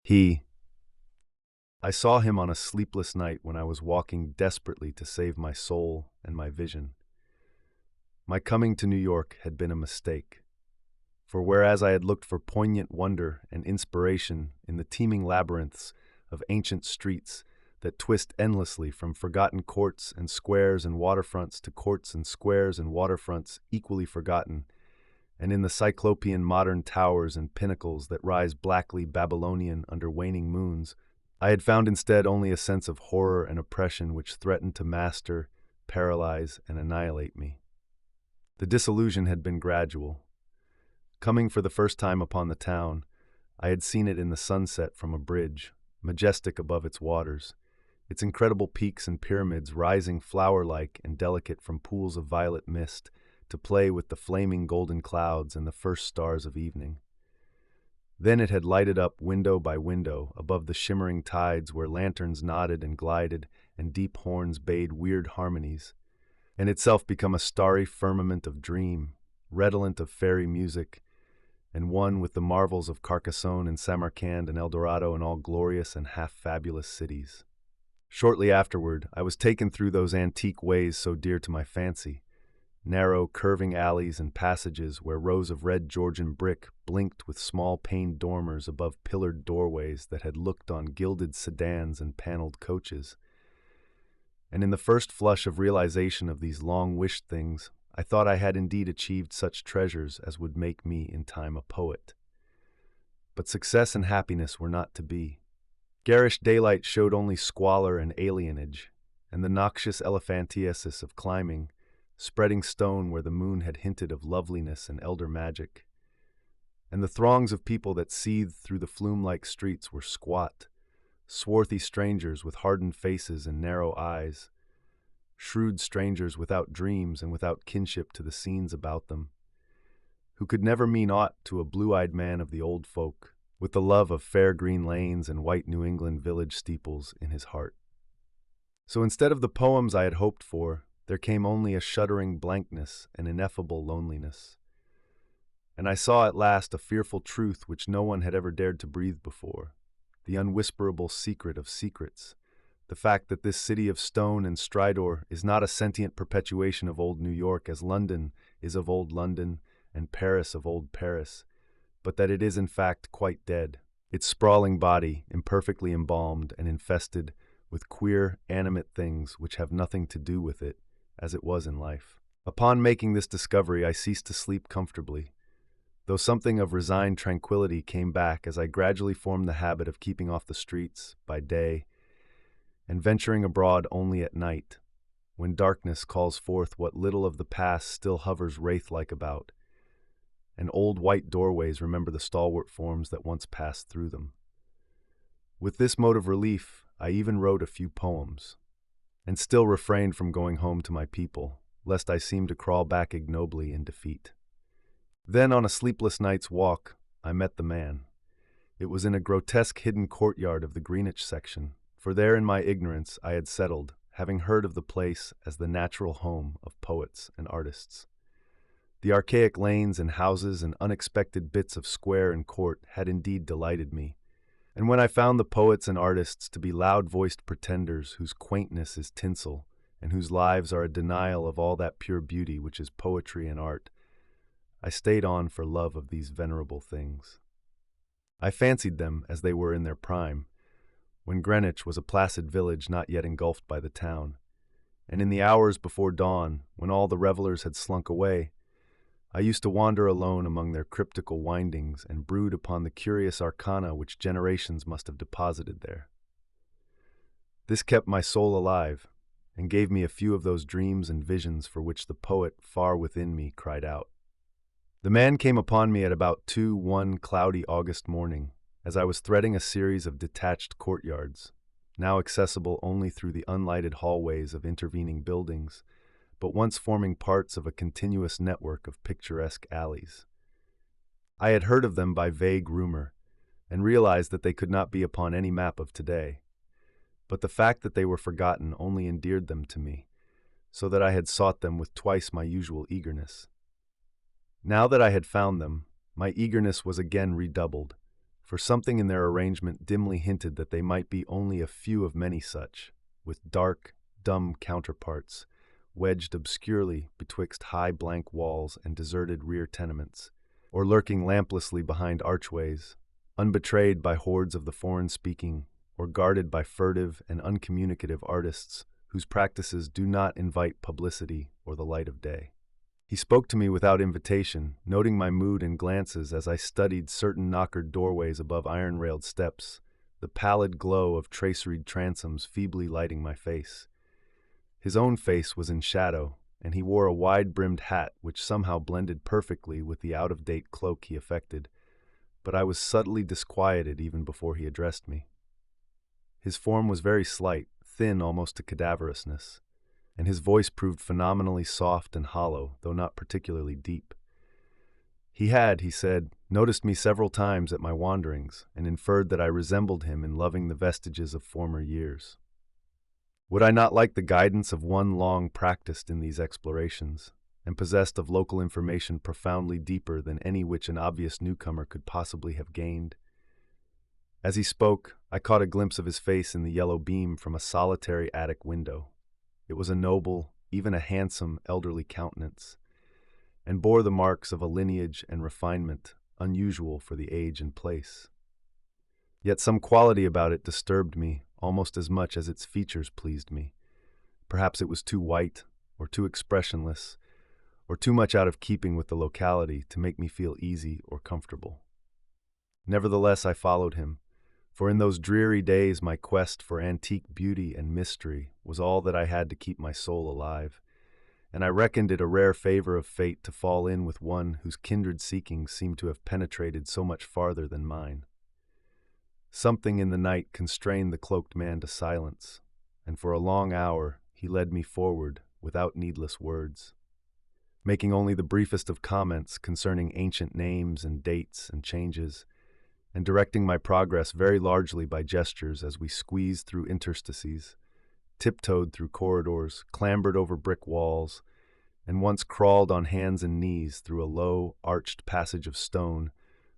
He. I saw him on a sleepless night when I was walking desperately to save my soul and my vision. My coming to New York had been a mistake. For whereas I had looked for poignant wonder and inspiration in the teeming labyrinths of ancient streets that twist endlessly from forgotten courts and squares and waterfronts to courts and squares and waterfronts equally forgotten, and in the cyclopean modern towers and pinnacles that rise blackly Babylonian under waning moons, I had found instead only a sense of horror and oppression which threatened to master, paralyze, and annihilate me. The disillusion had been gradual. Coming for the first time upon the town, I had seen it in the sunset from a bridge, majestic above its waters, its incredible peaks and pyramids rising flower-like and delicate from pools of violet mist to play with the flaming golden clouds and the first stars of evening. Then it had lighted up window by window above the shimmering tides where lanterns nodded and glided and deep horns bayed weird harmonies, and itself become a starry firmament of dream, redolent of fairy music, and one with the marvels of Carcassonne and Samarcand and El Dorado and all glorious and half-fabulous cities. Shortly afterward, I was taken through those antique ways so dear to my fancy, narrow, curving alleys and passages where rows of red Georgian brick blinked with small paned dormers above pillared doorways that had looked on gilded sedans and paneled coaches. And in the first flush of realization of these long-wished things, I thought I had indeed achieved such treasures as would make me in time a poet. But success and happiness were not to be. Garish daylight showed only squalor and alienage, and the noxious elephantiasis of climbing, spreading stone where the moon had hinted of loveliness and elder magic. And the throngs of people that seethed through the flume-like streets were squat, swarthy strangers with hardened faces and narrow eyes, shrewd strangers without dreams and without kinship to the scenes about them, who could never mean aught to a blue-eyed man of the old folk, with the love of fair green lanes and white New England village steeples in his heart. So instead of the poems I had hoped for, there came only a shuddering blankness and ineffable loneliness. And I saw at last a fearful truth which no one had ever dared to breathe before, the unwhisperable secret of secrets, the fact that this city of stone and stridor is not a sentient perpetuation of old New York as London is of old London and Paris of old Paris, but that it is in fact quite dead, its sprawling body imperfectly embalmed and infested with queer, animate things which have nothing to do with it, as it was in life. Upon making this discovery, I ceased to sleep comfortably, though something of resigned tranquility came back as I gradually formed the habit of keeping off the streets by day and venturing abroad only at night, when darkness calls forth what little of the past still hovers wraith-like about, and old white doorways remember the stalwart forms that once passed through them. With this mode of relief, I even wrote a few poems, and still refrained from going home to my people, lest I seem to crawl back ignobly in defeat. Then, on a sleepless night's walk, I met the man. It was in a grotesque hidden courtyard of the Greenwich section, for there in my ignorance I had settled, having heard of the place as the natural home of poets and artists. The archaic lanes and houses and unexpected bits of square and court had indeed delighted me, and when I found the poets and artists to be loud-voiced pretenders whose quaintness is tinsel, and whose lives are a denial of all that pure beauty which is poetry and art, I stayed on for love of these venerable things. I fancied them as they were in their prime, when Greenwich was a placid village not yet engulfed by the town, and in the hours before dawn, when all the revelers had slunk away, I used to wander alone among their cryptical windings and brood upon the curious arcana which generations must have deposited there. This kept my soul alive, and gave me a few of those dreams and visions for which the poet far within me cried out. The man came upon me at about 2 one cloudy August morning, as I was threading a series of detached courtyards, now accessible only through the unlighted hallways of intervening buildings, but once forming parts of a continuous network of picturesque alleys. I had heard of them by vague rumor, and realized that they could not be upon any map of today, but the fact that they were forgotten only endeared them to me, so that I had sought them with twice my usual eagerness. Now that I had found them, my eagerness was again redoubled, for something in their arrangement dimly hinted that they might be only a few of many such, with dark, dumb counterparts, wedged obscurely betwixt high blank walls and deserted rear tenements, or lurking lamplessly behind archways, unbetrayed by hordes of the foreign-speaking, or guarded by furtive and uncommunicative artists whose practices do not invite publicity or the light of day. He spoke to me without invitation, noting my mood and glances as I studied certain knockered doorways above iron-railed steps, the pallid glow of traceried transoms feebly lighting my face. His own face was in shadow, and he wore a wide-brimmed hat which somehow blended perfectly with the out-of-date cloak he affected, but I was subtly disquieted even before he addressed me. His form was very slight, thin almost to cadaverousness, and his voice proved phenomenally soft and hollow, though not particularly deep. He had, he said, noticed me several times at my wanderings, and inferred that I resembled him in loving the vestiges of former years. Would I not like the guidance of one long practiced in these explorations, and possessed of local information profoundly deeper than any which an obvious newcomer could possibly have gained? As he spoke, I caught a glimpse of his face in the yellow beam from a solitary attic window. It was a noble, even a handsome, elderly countenance, and bore the marks of a lineage and refinement unusual for the age and place. Yet some quality about it disturbed me almost as much as its features pleased me. Perhaps it was too white, or too expressionless, or too much out of keeping with the locality to make me feel easy or comfortable. Nevertheless, I followed him, for in those dreary days my quest for antique beauty and mystery was all that I had to keep my soul alive, and I reckoned it a rare favor of fate to fall in with one whose kindred seekings seemed to have penetrated so much farther than mine. Something in the night constrained the cloaked man to silence, and for a long hour he led me forward without needless words, making only the briefest of comments concerning ancient names and dates and changes, and directing my progress very largely by gestures as we squeezed through interstices, tiptoed through corridors, clambered over brick walls, and once crawled on hands and knees through a low, arched passage of stone,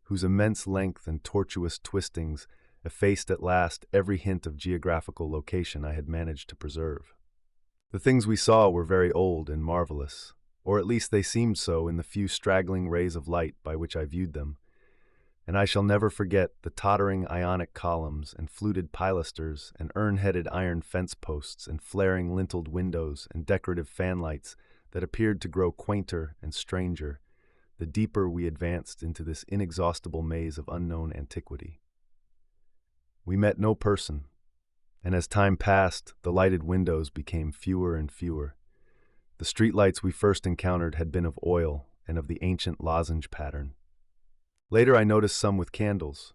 whose immense length and tortuous twistings effaced at last every hint of geographical location I had managed to preserve. The things we saw were very old and marvelous, or at least they seemed so in the few straggling rays of light by which I viewed them, and I shall never forget the tottering Ionic columns and fluted pilasters and urn-headed iron fence posts and flaring linteled windows and decorative fanlights that appeared to grow quainter and stranger the deeper we advanced into this inexhaustible maze of unknown antiquity. We met no person, and as time passed, the lighted windows became fewer and fewer. The streetlights we first encountered had been of oil and of the ancient lozenge pattern. Later I noticed some with candles,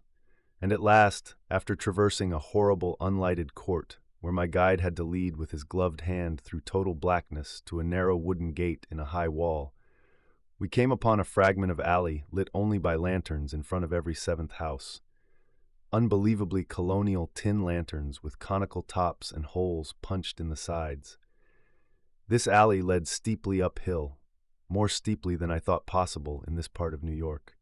and at last, after traversing a horrible unlighted court where my guide had to lead with his gloved hand through total blackness to a narrow wooden gate in a high wall, we came upon a fragment of alley lit only by lanterns in front of every seventh house. Unbelievably colonial tin lanterns with conical tops and holes punched in the sides. This alley led steeply uphill, more steeply than I thought possible in this part of New York,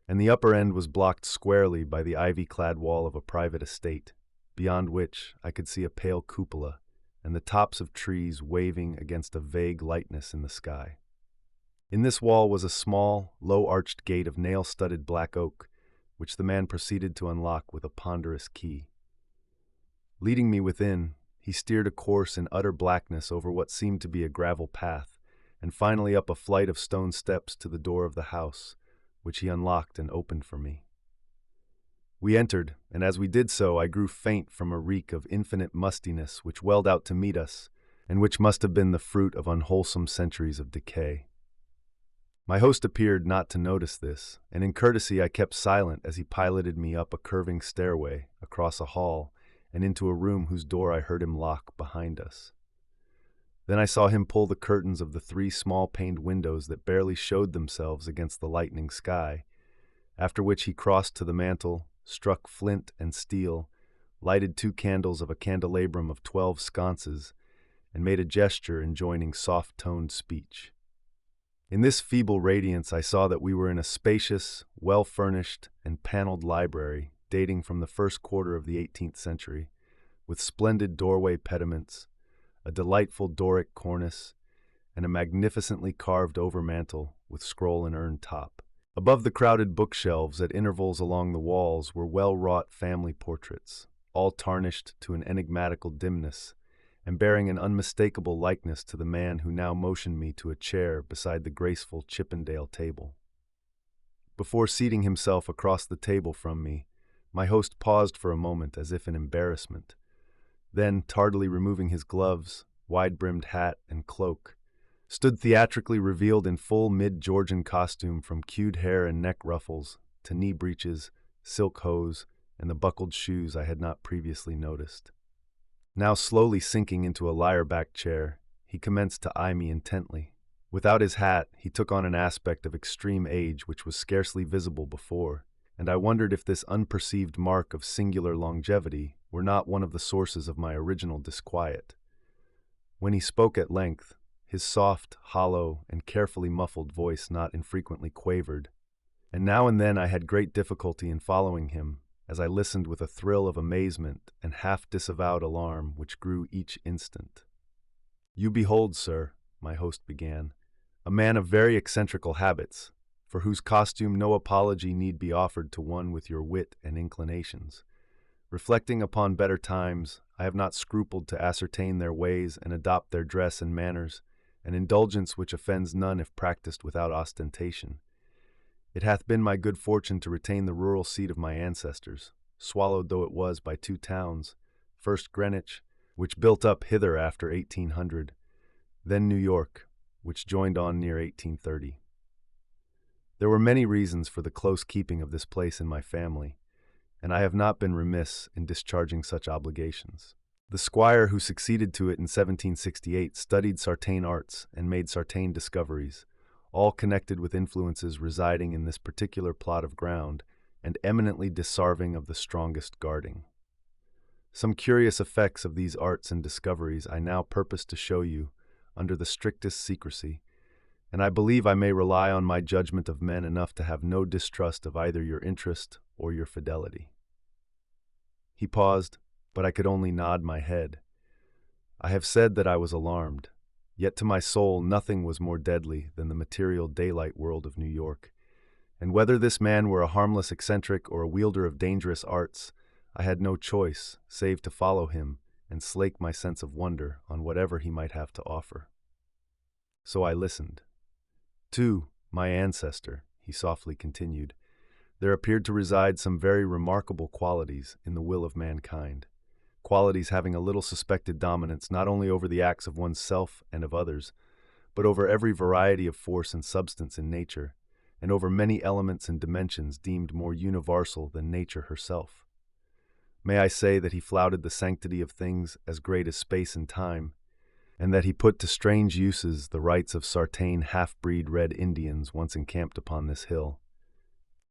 and the upper end was blocked squarely by the ivy-clad wall of a private estate, beyond which I could see a pale cupola and the tops of trees waving against a vague lightness in the sky. In this wall was a small, low-arched gate of nail-studded black oak, which the man proceeded to unlock with a ponderous key. Leading me within, he steered a course in utter blackness over what seemed to be a gravel path, and finally up a flight of stone steps to the door of the house, which he unlocked and opened for me. We entered, and as we did so, I grew faint from a reek of infinite mustiness which welled out to meet us, and which must have been the fruit of unwholesome centuries of decay. My host appeared not to notice this, and in courtesy I kept silent as he piloted me up a curving stairway, across a hall, and into a room whose door I heard him lock behind us. Then I saw him pull the curtains of the 3 small-paned windows that barely showed themselves against the lightening sky, after which he crossed to the mantel, struck flint and steel, lighted 2 candles of a candelabrum of 12 sconces, and made a gesture enjoining soft-toned speech. In this feeble radiance I saw that we were in a spacious, well-furnished, and paneled library dating from the first quarter of the 18th century, with splendid doorway pediments, a delightful Doric cornice, and a magnificently carved overmantel with scroll and urn top. Above the crowded bookshelves at intervals along the walls were well-wrought family portraits, all tarnished to an enigmatical dimness, and bearing an unmistakable likeness to the man who now motioned me to a chair beside the graceful Chippendale table. Before seating himself across the table from me, my host paused for a moment as if in embarrassment. Then, tardily removing his gloves, wide-brimmed hat, and cloak, stood theatrically revealed in full mid-Georgian costume from queued hair and neck ruffles to knee breeches, silk hose, and the buckled shoes I had not previously noticed. Now slowly sinking into a lyre-backed chair, he commenced to eye me intently. Without his hat, he took on an aspect of extreme age which was scarcely visible before, and I wondered if this unperceived mark of singular longevity were not one of the sources of my original disquiet. When he spoke at length, his soft, hollow, and carefully muffled voice not infrequently quavered, and now and then I had great difficulty in following him, as I listened with a thrill of amazement and half-disavowed alarm which grew each instant. "You behold, sir," my host began, "a man of very eccentrical habits, for whose costume no apology need be offered to one with your wit and inclinations. Reflecting upon better times, I have not scrupled to ascertain their ways and adopt their dress and manners, an indulgence which offends none if practiced without ostentation. It hath been my good fortune to retain the rural seat of my ancestors, swallowed though it was by two towns, first Greenwich, which built up hither after 1800, then New York, which joined on near 1830. There were many reasons for the close keeping of this place in my family, and I have not been remiss in discharging such obligations. The squire who succeeded to it in 1768 studied Sartain arts and made Sartain discoveries, all connected with influences residing in this particular plot of ground and eminently disarving of the strongest guarding. Some curious effects of these arts and discoveries I now purpose to show you under the strictest secrecy, and I believe I may rely on my judgment of men enough to have no distrust of either your interest or your fidelity." He paused, but I could only nod my head. I have said that I was alarmed, yet to my soul nothing was more deadly than the material daylight world of New York, and whether this man were a harmless eccentric or a wielder of dangerous arts, I had no choice save to follow him and slake my sense of wonder on whatever he might have to offer. So I listened. "To my ancestor," he softly continued, "there appeared to reside some very remarkable qualities in the will of mankind, qualities having a little suspected dominance not only over the acts of one's self and of others, but over every variety of force and substance in nature, and over many elements and dimensions deemed more universal than nature herself. May I say that he flouted the sanctity of things as great as space and time, and that he put to strange uses the rights of Sartain half-breed Red Indians once encamped upon this hill.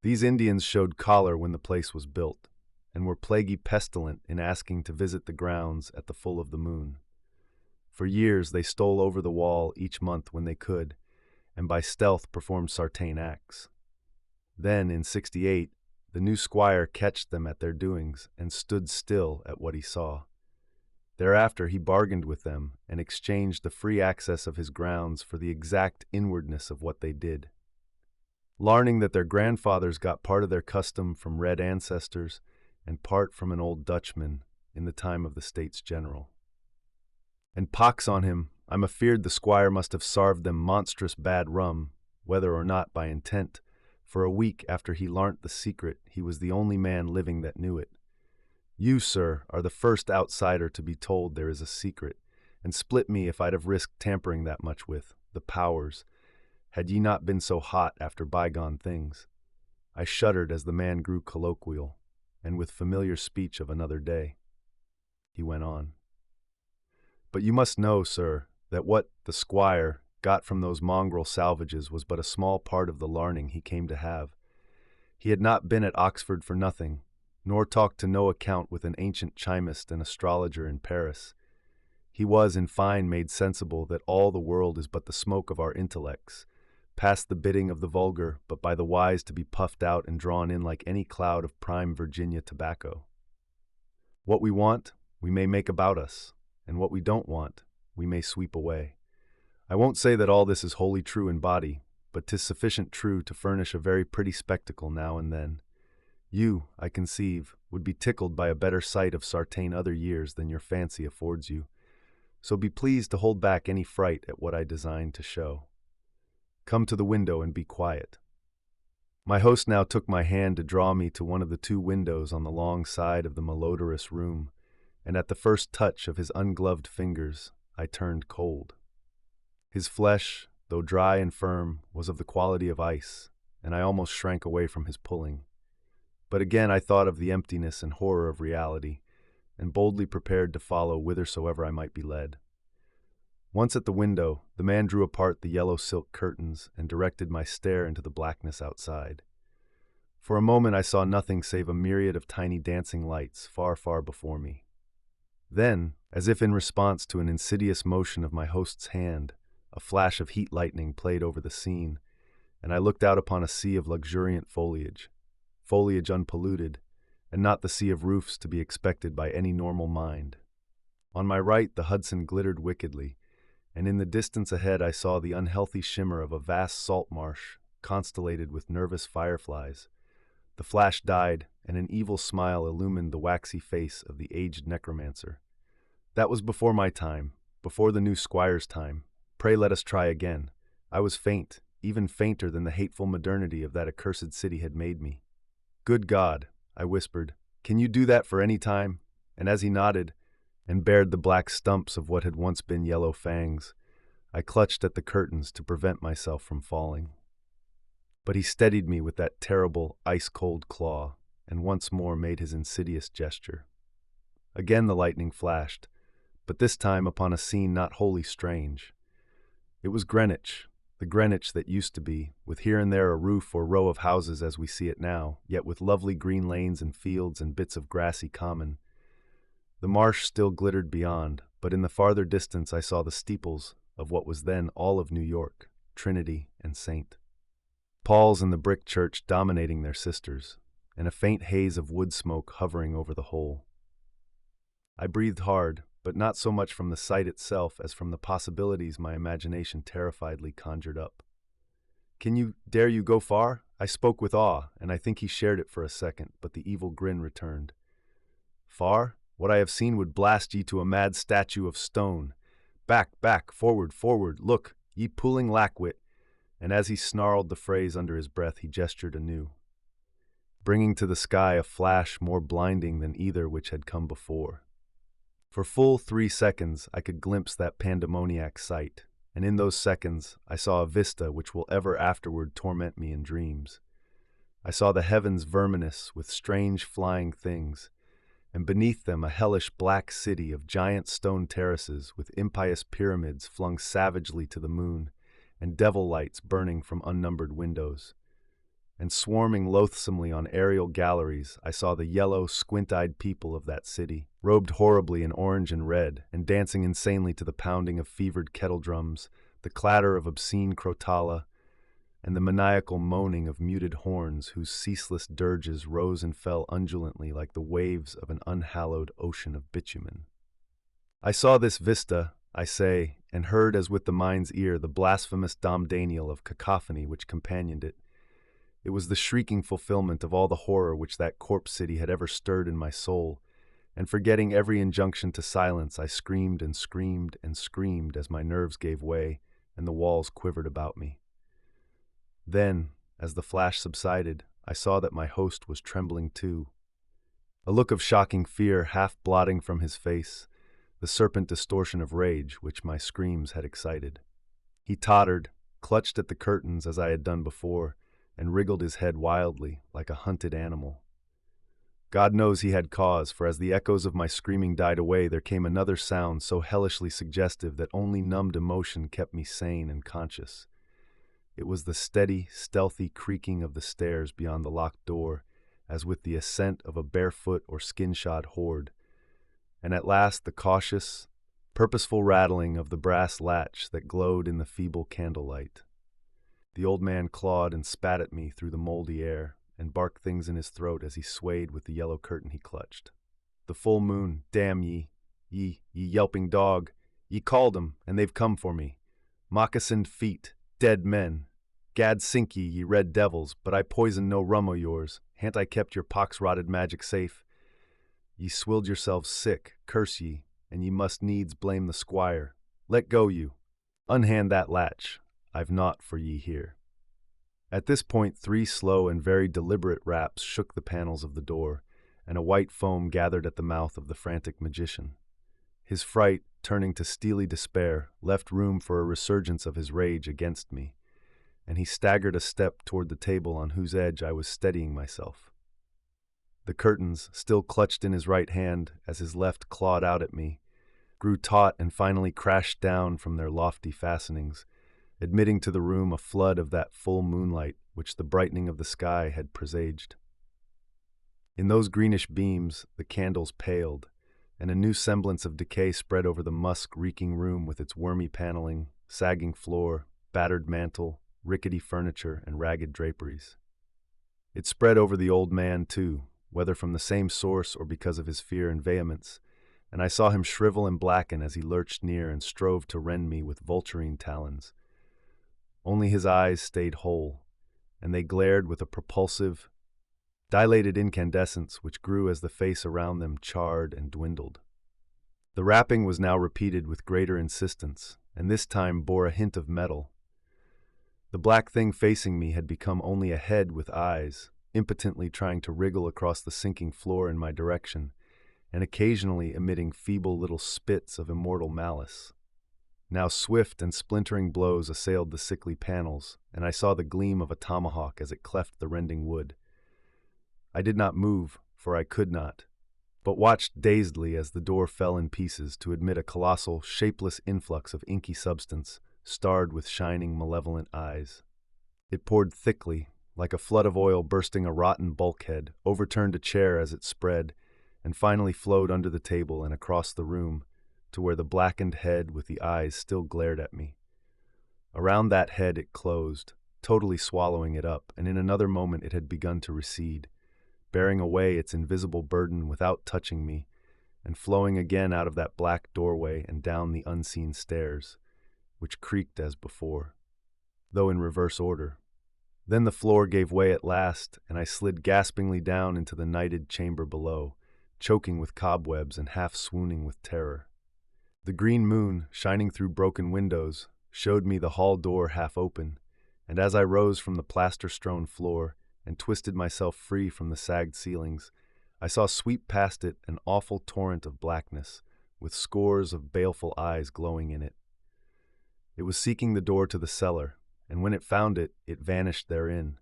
These Indians showed choler when the place was built, and were plaguy pestilent in asking to visit the grounds at the full of the moon. For years they stole over the wall each month when they could, and by stealth performed Sartain acts. Then, in '68, the new squire catched them at their doings and stood still at what he saw. Thereafter he bargained with them and exchanged the free access of his grounds for the exact inwardness of what they did. Learning that their grandfathers got part of their custom from red ancestors and part from an old Dutchman in the time of the States General. And pox on him, I'm afeard the squire must have sarved them monstrous bad rum, whether or not by intent, for a week after he larnt the secret he was the only man living that knew it. You, sir, are the first outsider to be told there is a secret, and split me if I'd have risked tampering that much with the powers, had ye not been so hot after bygone things. I shuddered as the man grew colloquial, and with familiar speech of another day. He went on. But you must know, sir, that what the squire got from those mongrel salvages was but a small part of the larning he came to have. He had not been at Oxford for nothing, nor talked to no account with an ancient chimist and astrologer in Paris. He was, in fine, made sensible that all the world is but the smoke of our intellects, past the bidding of the vulgar, but by the wise to be puffed out and drawn in like any cloud of prime Virginia tobacco. What we want, we may make about us, and what we don't want, we may sweep away. I won't say that all this is wholly true in body, but 'tis sufficient true to furnish a very pretty spectacle now and then. You, I conceive, would be tickled by a better sight of sartain other years than your fancy affords you, so be pleased to hold back any fright at what I design to show. Come to the window and be quiet. My host now took my hand to draw me to one of the two windows on the long side of the malodorous room, and at the first touch of his ungloved fingers, I turned cold. His flesh, though dry and firm, was of the quality of ice, and I almost shrank away from his pulling. But again I thought of the emptiness and horror of reality, and boldly prepared to follow whithersoever I might be led. Once at the window, the man drew apart the yellow silk curtains and directed my stare into the blackness outside. For a moment I saw nothing save a myriad of tiny dancing lights far, far before me. Then, as if in response to an insidious motion of my host's hand, a flash of heat lightning played over the scene, and I looked out upon a sea of luxuriant foliage unpolluted, and not the sea of roofs to be expected by any normal mind. On my right the Hudson glittered wickedly, and in the distance ahead I saw the unhealthy shimmer of a vast salt marsh, constellated with nervous fireflies. The flash died, and an evil smile illumined the waxy face of the aged necromancer. That was before my time, before the new squire's time. Pray let us try again. I was faint, even fainter than the hateful modernity of that accursed city had made me. Good God, I whispered, can you do that for any time? And as he nodded, and bared the black stumps of what had once been yellow fangs, I clutched at the curtains to prevent myself from falling. But he steadied me with that terrible, ice-cold claw, and once more made his insidious gesture. Again the lightning flashed, but this time upon a scene not wholly strange. It was Greenwich, the Greenwich that used to be, with here and there a roof or row of houses as we see it now, yet with lovely green lanes and fields and bits of grassy common. The marsh still glittered beyond, but in the farther distance I saw the steeples of what was then all of New York, Trinity and St. Paul's and the brick church dominating their sisters, and a faint haze of wood smoke hovering over the whole. I breathed hard, but not so much from the sight itself as from the possibilities my imagination terrifiedly conjured up. Dare you go far? I spoke with awe, and I think he shared it for a second, but the evil grin returned. Far? What I have seen would blast ye to a mad statue of stone. Back, back, forward, forward, look, ye puling lackwit. And as he snarled the phrase under his breath, he gestured anew, bringing to the sky a flash more blinding than either which had come before. For full 3 seconds I could glimpse that pandemoniac sight, and in those seconds I saw a vista which will ever afterward torment me in dreams. I saw the heavens verminous with strange flying things, and beneath them a hellish black city of giant stone terraces with impious pyramids flung savagely to the moon, and devil lights burning from unnumbered windows. And swarming loathsomely on aerial galleries, I saw the yellow, squint-eyed people of that city, robed horribly in orange and red, and dancing insanely to the pounding of fevered kettle drums, the clatter of obscene crotala, and the maniacal moaning of muted horns whose ceaseless dirges rose and fell undulantly like the waves of an unhallowed ocean of bitumen. I saw this vista, I say, and heard as with the mind's ear the blasphemous Dom Daniel of cacophony which companioned it. It was the shrieking fulfillment of all the horror which that corpse city had ever stirred in my soul, and forgetting every injunction to silence, I screamed and screamed and screamed as my nerves gave way and the walls quivered about me. Then, as the flash subsided, I saw that my host was trembling too, a look of shocking fear half blotting from his face the serpent distortion of rage which my screams had excited. He tottered, clutched at the curtains as I had done before, and wriggled his head wildly, like a hunted animal. God knows he had cause, for as the echoes of my screaming died away, there came another sound so hellishly suggestive that only numbed emotion kept me sane and conscious. It was the steady, stealthy creaking of the stairs beyond the locked door, as with the ascent of a barefoot or skin-shod horde, and at last the cautious, purposeful rattling of the brass latch that glowed in the feeble candlelight. The old man clawed and spat at me through the moldy air, and barked things in his throat as he swayed with the yellow curtain he clutched. The full moon, damn ye, ye yelping dog, ye called 'em, and they've come for me. Moccasined feet, dead men. Gad sink ye red devils, but I poisoned no rum o' yours. Han't I kept your pox-rotted magic safe? Ye swilled yourselves sick, curse ye, and ye must needs blame the squire. Let go you. Unhand that latch. I've naught for ye here. At this point, 3 slow and very deliberate raps shook the panels of the door, and a white foam gathered at the mouth of the frantic magician. His fright, turning to steely despair, left room for a resurgence of his rage against me, and he staggered a step toward the table on whose edge I was steadying myself. The curtains, still clutched in his right hand as his left clawed out at me, grew taut and finally crashed down from their lofty fastenings, admitting to the room a flood of that full moonlight which the brightening of the sky had presaged. In those greenish beams, the candles paled, and a new semblance of decay spread over the musk-reeking room with its wormy paneling, sagging floor, battered mantel, rickety furniture, and ragged draperies. It spread over the old man, too, whether from the same source or because of his fear and vehemence, and I saw him shrivel and blacken as he lurched near and strove to rend me with vulturine talons. Only his eyes stayed whole, and they glared with a propulsive, dilated incandescence which grew as the face around them charred and dwindled. The rapping was now repeated with greater insistence, and this time bore a hint of metal. The black thing facing me had become only a head with eyes, impotently trying to wriggle across the sinking floor in my direction, and occasionally emitting feeble little spits of immortal malice. Now swift and splintering blows assailed the sickly panels, and I saw the gleam of a tomahawk as it cleft the rending wood. I did not move, for I could not, but watched dazedly as the door fell in pieces to admit a colossal, shapeless influx of inky substance, starred with shining, malevolent eyes. It poured thickly, like a flood of oil bursting a rotten bulkhead, overturned a chair as it spread, and finally flowed under the table and across the room, to where the blackened head with the eyes still glared at me. Around that head it closed, totally swallowing it up, and in another moment it had begun to recede, bearing away its invisible burden without touching me, and flowing again out of that black doorway and down the unseen stairs, which creaked as before, though in reverse order. Then the floor gave way at last, and I slid gaspingly down into the nighted chamber below, choking with cobwebs and half swooning with terror. The green moon, shining through broken windows, showed me the hall door half open, and as I rose from the plaster-strewn floor and twisted myself free from the sagged ceilings, I saw sweep past it an awful torrent of blackness, with scores of baleful eyes glowing in it. It was seeking the door to the cellar, and when it found it, it vanished therein.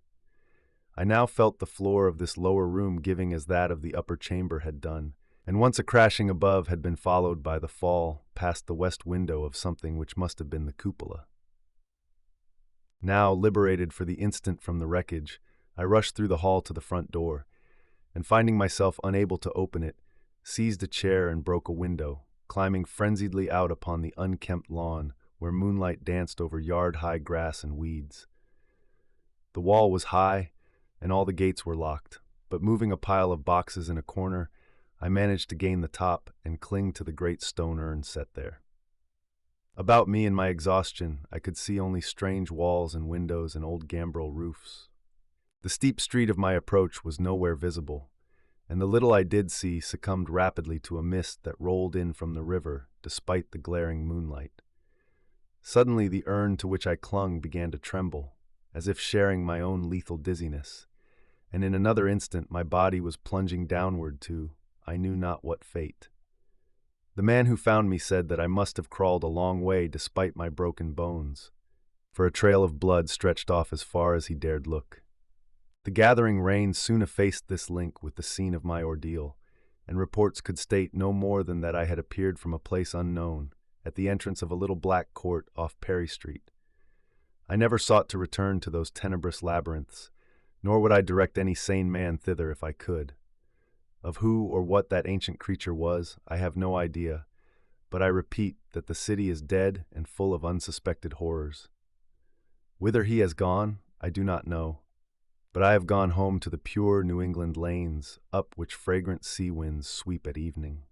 I now felt the floor of this lower room giving as that of the upper chamber had done, and once a crashing above had been followed by the fall past the west window of something which must have been the cupola. Now, liberated for the instant from the wreckage, I rushed through the hall to the front door, and finding myself unable to open it, seized a chair and broke a window, climbing frenziedly out upon the unkempt lawn where moonlight danced over yard-high grass and weeds. The wall was high, and all the gates were locked, but moving a pile of boxes in a corner, I managed to gain the top and cling to the great stone urn set there. About me in my exhaustion, I could see only strange walls and windows and old gambrel roofs. The steep street of my approach was nowhere visible, and the little I did see succumbed rapidly to a mist that rolled in from the river despite the glaring moonlight. Suddenly the urn to which I clung began to tremble, as if sharing my own lethal dizziness, and in another instant my body was plunging downward to I knew not what fate. The man who found me said that I must have crawled a long way despite my broken bones, for a trail of blood stretched off as far as he dared look. The gathering rain soon effaced this link with the scene of my ordeal, and reports could state no more than that I had appeared from a place unknown, at the entrance of a little black court off Perry Street. I never sought to return to those tenebrous labyrinths, nor would I direct any sane man thither if I could. Of who or what that ancient creature was, I have no idea, but I repeat that the city is dead and full of unsuspected horrors. Whither he has gone, I do not know, but I have gone home to the pure New England lanes, up which fragrant sea winds sweep at evening.